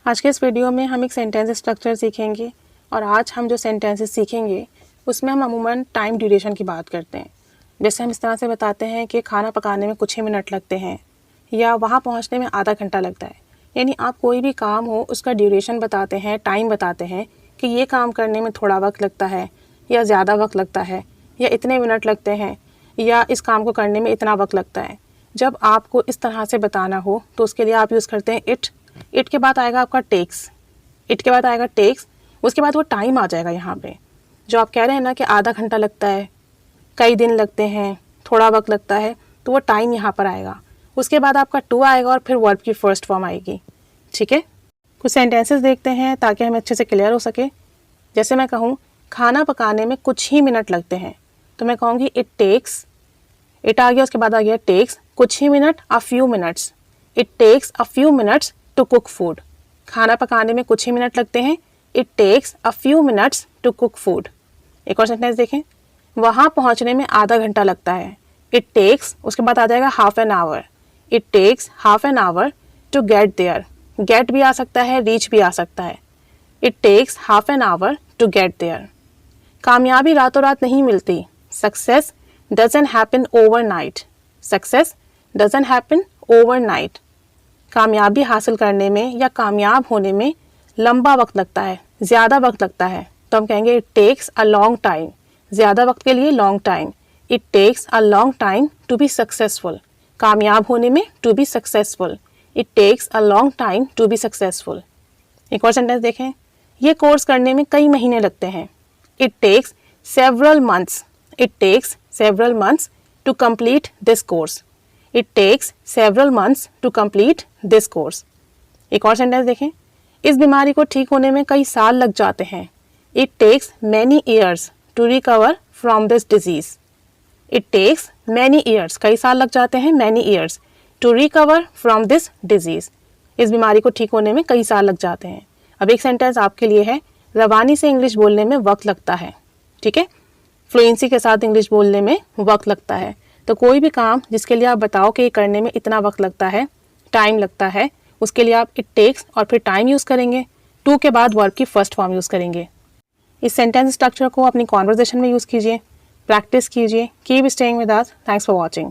आज के इस वीडियो में हम एक सेंटेंस स्ट्रक्चर सीखेंगे और आज हम जो सेंटेंसेस सीखेंगे उसमें हम अमूमन टाइम ड्यूरेशन की बात करते हैं। जैसे हम इस तरह से बताते हैं कि खाना पकाने में कुछ ही मिनट लगते हैं या वहाँ पहुँचने में आधा घंटा लगता है। यानी आप कोई भी काम हो उसका ड्यूरेशन बताते हैं, टाइम बताते हैं कि ये काम करने में थोड़ा वक्त लगता है या ज़्यादा वक्त लगता है या इतने मिनट लगते हैं या इस काम को करने में इतना वक्त लगता है। जब आपको इस तरह से बताना हो तो उसके लिए आप यूज़ करते हैं इट के बाद आएगा आपका टेक्स, इट के बाद आएगा टेक्स, उसके बाद वो टाइम आ जाएगा यहाँ पे। जो आप कह रहे हैं ना कि आधा घंटा लगता है, कई दिन लगते हैं, थोड़ा वक्त लगता है, तो वो टाइम यहाँ पर आएगा। उसके बाद आपका टू आएगा और फिर वर्ब की फर्स्ट फॉर्म आएगी। ठीक है, कुछ सेंटेंसेस देखते हैं ताकि हमें अच्छे से क्लियर हो सके। जैसे मैं कहूँ खाना पकाने में कुछ ही मिनट लगते हैं तो मैं कहूँगी इट टेक्स, इट आ गया, उसके बाद आ गया टेक्स, कुछ ही minute, a few minutes. It takes a few minutes to cook food. खाना पकाने में कुछ ही मिनट लगते हैं, it takes a few minutes to cook food. एक और सेंटेंस देखें, वहाँ पहुँचने में आधा घंटा लगता है, इट टेक्स, उसके बाद आ जाएगा half an hour. It takes half an hour to get there. Get भी आ सकता है, रीच भी आ सकता है। It takes half an hour to get there. कामयाबी रातों रात नहीं मिलती, success doesn't happen overnight. Success doesn't happen overnight. कामयाबी हासिल करने में या कामयाब होने में लंबा वक्त लगता है, ज़्यादा वक्त लगता है, तो हम कहेंगे it takes a long time. ज़्यादा वक्त के लिए long time. It takes a long time to be successful. कामयाब होने में to be successful. It takes a long time to be successful. एक और सेंटेंस देखें, ये कोर्स करने में कई महीने लगते हैं, it takes several months. It takes several months to complete this course. It takes several months to complete this course. एक और सेंटेंस देखें, इस बीमारी को ठीक होने में कई साल लग जाते हैं, it takes many years to recover from this disease. It takes many years, कई साल लग जाते हैं, many years to recover from this disease. इस बीमारी को ठीक होने में कई साल लग जाते हैं। अब एक सेंटेंस आपके लिए है, रवानी से इंग्लिश बोलने में वक्त लगता है। ठीक है, फ्लुएंसी के साथ इंग्लिश बोलने में वक्त लगता है। तो कोई भी काम जिसके लिए आप बताओ कि ये करने में इतना वक्त लगता है, टाइम लगता है, उसके लिए आप इट टेक्स और फिर टाइम यूज़ करेंगे, टू के बाद वर्ब की फर्स्ट फॉर्म यूज़ करेंगे। इस सेंटेंस स्ट्रक्चर को अपनी कॉन्वर्जेशन में यूज़ कीजिए, प्रैक्टिस कीजिए। Keep staying with us. Thanks for watching.